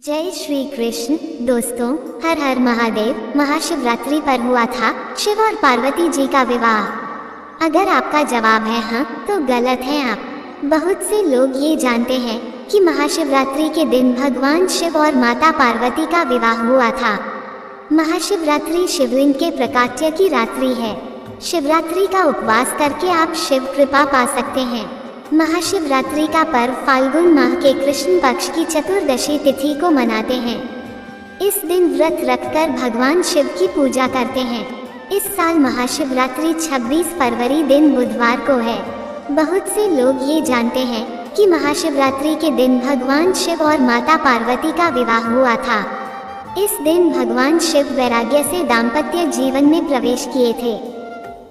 जय श्री कृष्ण दोस्तों, हर हर महादेव। महाशिवरात्रि पर हुआ था शिव और पार्वती जी का विवाह। अगर आपका जवाब है हाँ तो गलत है आप। बहुत से लोग ये जानते हैं कि महाशिवरात्रि के दिन भगवान शिव और माता पार्वती का विवाह हुआ था। महाशिवरात्रि शिवलिंग के प्राकट्य की रात्रि है। शिवरात्रि का उपवास करके आप शिव कृपा पा सकते हैं। महाशिवरात्रि का पर्व फाल्गुन माह के कृष्ण पक्ष की चतुर्दशी तिथि को मनाते हैं। इस दिन व्रत रखकर भगवान शिव की पूजा करते हैं। इस साल महाशिवरात्रि 26 फरवरी दिन बुधवार को है। बहुत से लोग ये जानते हैं कि महाशिवरात्रि के दिन भगवान शिव और माता पार्वती का विवाह हुआ था। इस दिन भगवान शिव वैराग्य से दाम्पत्य जीवन में प्रवेश किए थे।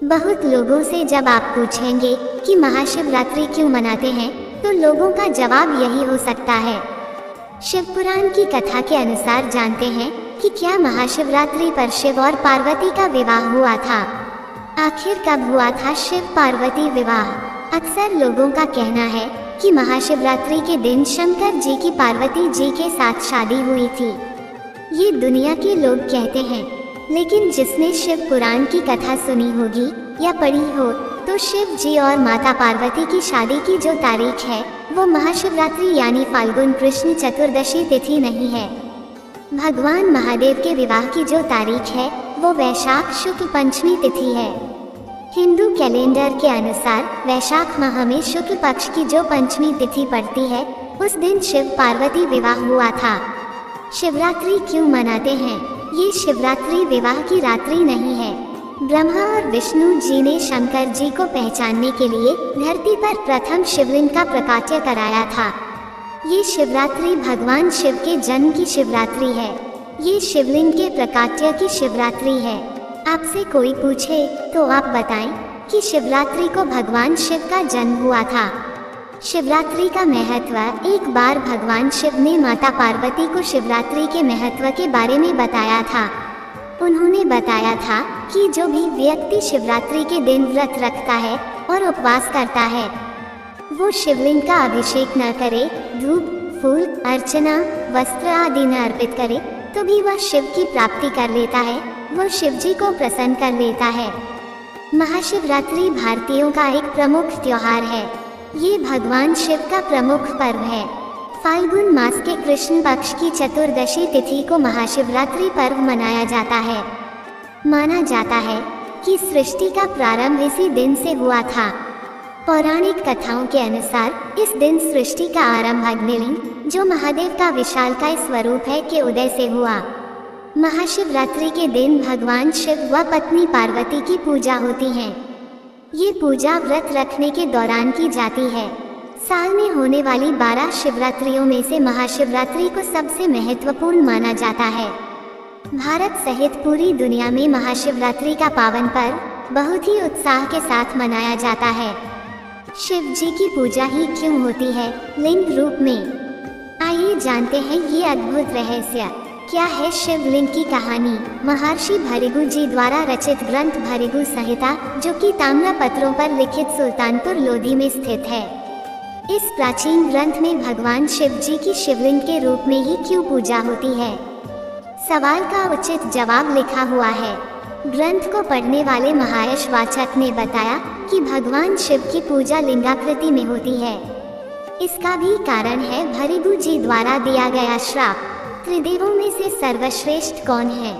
बहुत लोगों से जब आप पूछेंगे कि महाशिवरात्रि क्यों मनाते हैं तो लोगों का जवाब यही हो सकता है। शिव पुराण की कथा के अनुसार जानते हैं कि क्या महाशिवरात्रि पर शिव और पार्वती का विवाह हुआ था। आखिर कब हुआ था शिव पार्वती विवाह? अक्सर लोगों का कहना है कि महाशिवरात्रि के दिन शंकर जी की पार्वती जी के साथ शादी हुई थी। ये दुनिया के लोग कहते हैं, लेकिन जिसने शिव पुराण की कथा सुनी होगी या पढ़ी हो तो शिव जी और माता पार्वती की शादी की जो तारीख है वो महाशिवरात्रि यानी फाल्गुन कृष्ण चतुर्दशी तिथि नहीं है। भगवान महादेव के विवाह की जो तारीख है वो वैशाख शुक्ल पंचमी तिथि है। हिंदू कैलेंडर के अनुसार वैशाख माह में शुक्ल पक्ष की जो पंचमी तिथि पड़ती है उस दिन शिव पार्वती विवाह हुआ था। शिवरात्रि क्यों मनाते हैं? ये शिवरात्रि विवाह की रात्रि नहीं है। ब्रह्मा और विष्णु जी ने शंकर जी को पहचानने के लिए धरती पर प्रथम शिवलिंग का प्राकट्य कराया था। ये शिवरात्रि भगवान शिव के जन्म की शिवरात्रि है। ये शिवलिंग के प्राकट्य की शिवरात्रि है। आपसे कोई पूछे तो आप बताएं कि शिवरात्रि को भगवान शिव का जन्म हुआ था। शिवरात्रि का महत्व। एक बार भगवान शिव ने माता पार्वती को शिवरात्रि के महत्व के बारे में बताया था। उन्होंने बताया था कि जो भी व्यक्ति शिवरात्रि के दिन व्रत रखता है और उपवास करता है वो शिवलिंग का अभिषेक न करे, धूप, फूल, अर्चना, वस्त्र आदि न अर्पित करे तो भी वह शिव की प्राप्ति कर लेता है, वो शिव जी को प्रसन्न कर लेता है। महाशिवरात्रि भारतीयों का एक प्रमुख त्योहार है। ये भगवान शिव का प्रमुख पर्व है। फाल्गुन मास के कृष्ण पक्ष की चतुर्दशी तिथि को महाशिवरात्रि पर्व मनाया जाता है। माना जाता है कि सृष्टि का प्रारंभ इसी दिन से हुआ था। पौराणिक कथाओं के अनुसार इस दिन सृष्टि का आरंभ अग्निलिंग, जो महादेव का विशालकाय स्वरूप है, के उदय से हुआ। महाशिवरात्रि के दिन भगवान शिव व पत्नी पार्वती की पूजा होती है। ये पूजा व्रत रखने के दौरान की जाती है। साल में होने वाली 12 शिवरात्रियों में से महाशिवरात्रि को सबसे महत्वपूर्ण माना जाता है। भारत सहित पूरी दुनिया में महाशिवरात्रि का पावन पर्व बहुत ही उत्साह के साथ मनाया जाता है। शिव जी की पूजा ही क्यों होती है लिंग रूप में? आइए जानते हैं ये अद्भुत रहस्य। क्या है शिवलिंग की कहानी? महर्षि भृगु जी द्वारा रचित ग्रंथ भृगु संहिता, जो कि ताम्रपत्रों पर लिखित सुल्तानपुर लोधी में स्थित है। इस प्राचीन ग्रंथ में भगवान शिव जी की शिवलिंग के रूप में ही क्यों पूजा होती है, सवाल का उचित जवाब लिखा हुआ है। ग्रंथ को पढ़ने वाले महायश वाचक ने बताया कि भगवान शिव की पूजा लिंगाकृति में होती है। इसका भी कारण है भृगु जी द्वारा दिया गया श्राप। त्रिदेवों में से सर्वश्रेष्ठ कौन है?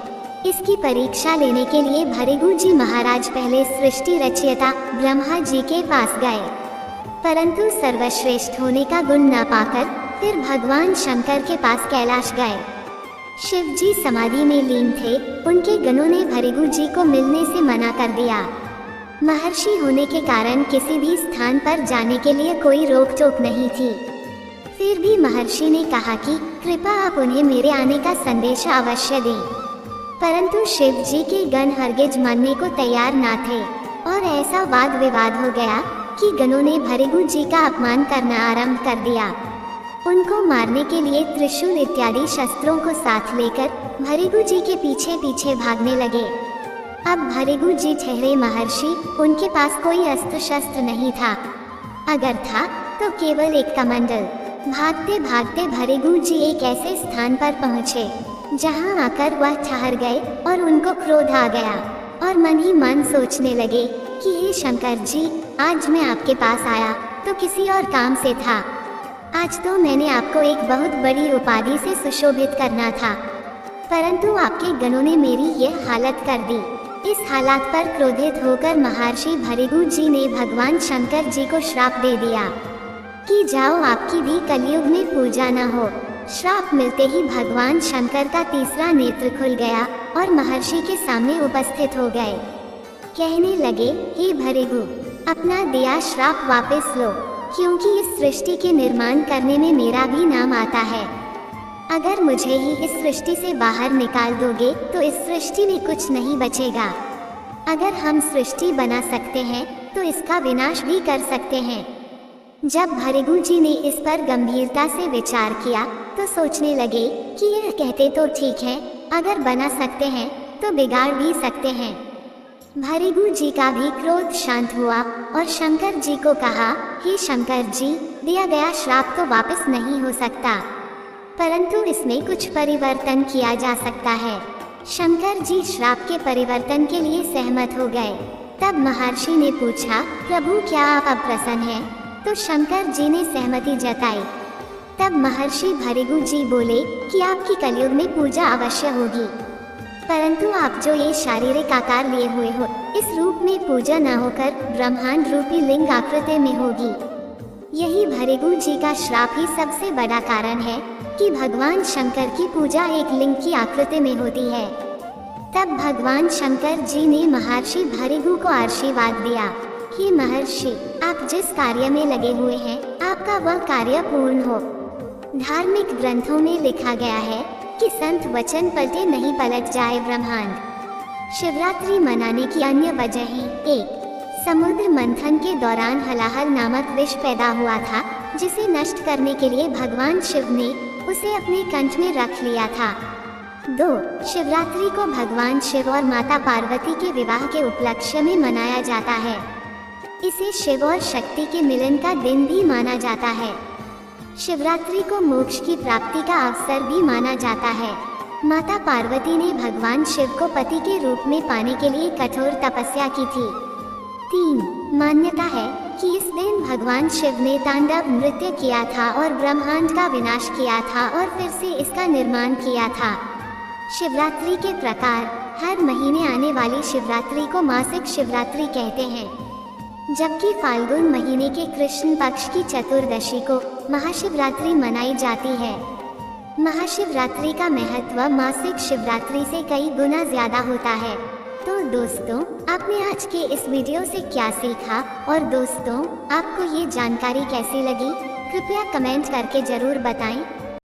इसकी परीक्षा लेने के लिए भृगु जी महाराज पहले सृष्टि रचयिता ब्रह्मा जी के पास गए, परंतु सर्वश्रेष्ठ होने का गुण न पाकर फिर भगवान शंकर के पास कैलाश गए। शिव जी समाधि में लीन थे। उनके गणों ने भृगु जी को मिलने से मना कर दिया। महर्षि होने के कारण किसी भी स्थान पर जाने के लिए कोई रोक टोक नहीं थी। फिर भी महर्षि ने कहा कि कृपा आप उन्हें मेरे आने का संदेश अवश्य दें, परंतु शिव जी के गण हरगिज मानने को तैयार न थे और ऐसा वाद विवाद हो गया कि गणों ने भृगु जी का अपमान करना आरंभ कर दिया। उनको मारने के लिए त्रिशूल इत्यादि शस्त्रों को साथ लेकर भृगु जी के पीछे पीछे भागने लगे। अब भृगु जी ठहरे महर्षि, उनके पास कोई अस्त्र शस्त्र नहीं था। अगर था तो केवल एक कमंडल। भागते भागते भृगु जी एक ऐसे स्थान पर पहुँचे जहाँ आकर वह ठहर गए और उनको क्रोध आ गया और मन ही मन सोचने लगे कि हे शंकर जी, आज मैं आपके पास आया तो किसी और काम से था। आज तो मैंने आपको एक बहुत बड़ी उपाधि से सुशोभित करना था, परंतु आपके गणों ने मेरी यह हालत कर दी। इस हालात पर क्रोधित होकर महर्षि भृगु जी ने भगवान शंकर जी को श्राप दे दिया कि जाओ, आपकी भी कलयुग में पूजा न हो। श्राप मिलते ही भगवान शंकर का तीसरा नेत्र खुल गया और महर्षि के सामने उपस्थित हो गए। कहने लगे, हे भृगु, अपना दिया श्राप वापस लो, क्योंकि इस सृष्टि के निर्माण करने में मेरा भी नाम आता है। अगर मुझे ही इस सृष्टि से बाहर निकाल दोगे तो इस सृष्टि में कुछ नहीं बचेगा। अगर हम सृष्टि बना सकते हैं तो इसका विनाश भी कर सकते हैं। जब भृगु जी ने इस पर गंभीरता से विचार किया तो सोचने लगे कि यह कहते तो ठीक है, अगर बना सकते हैं तो बिगाड़ भी सकते हैं। भृगु जी का भी क्रोध शांत हुआ और शंकर जी को कहा, हे शंकर जी, दिया गया श्राप तो वापस नहीं हो सकता, परंतु इसमें कुछ परिवर्तन किया जा सकता है। शंकर जी श्राप के परिवर्तन के लिए सहमत हो गए। तब महर्षि ने पूछा, प्रभु, क्या आप अब प्रसन्न हैं? तो शंकर जी ने सहमति जताई। तब महर्षि भृगु जी बोले कि आपकी कलयुग में पूजा अवश्य होगी, परंतु आप जो ये शारीरिक आकार लिए हुए हो, इस रूप में पूजा न होकर ब्रह्मांड रूपी लिंग आकृति में होगी। यही भृगु जी का श्राप ही सबसे बड़ा कारण है कि भगवान शंकर की पूजा एक लिंग की आकृति में होती है। तब भगवान शंकर जी ने महर्षि भृगु को आशीर्वाद दिया, हे महर्षि, आप जिस कार्य में लगे हुए हैं, आपका वह कार्य पूर्ण हो। धार्मिक ग्रंथों में लिखा गया है कि संत वचन पलटे नहीं पलट जाए ब्रह्मांड। शिवरात्रि मनाने की अन्य वजहें: 1. समुद्र मंथन के दौरान हलाहल नामक विष पैदा हुआ था, जिसे नष्ट करने के लिए भगवान शिव ने उसे अपने कंठ में रख लिया था। 2. शिवरात्रि को भगवान शिव और माता पार्वती के विवाह के उपलक्ष्य में मनाया जाता है। इसे शिव और शक्ति के मिलन का दिन भी माना जाता है। शिवरात्रि को मोक्ष की प्राप्ति का अवसर भी माना जाता है। माता पार्वती ने भगवान शिव को पति के रूप में पाने के लिए कठोर तपस्या की थी। 3. मान्यता है कि इस दिन भगवान शिव ने तांडव नृत्य किया था और ब्रह्मांड का विनाश किया था और फिर से इसका निर्माण किया था। शिवरात्रि के प्रकार: हर महीने आने वाली शिवरात्रि को मासिक शिवरात्रि कहते हैं, जबकि फाल्गुन महीने के कृष्ण पक्ष की चतुर्दशी को महाशिवरात्रि मनाई जाती है। महाशिवरात्रि का महत्व मासिक शिवरात्रि से कई गुना ज्यादा होता है। तो दोस्तों, आपने आज के इस वीडियो से क्या सीखा और दोस्तों, आपको ये जानकारी कैसी लगी? कृपया कमेंट करके जरूर बताएं।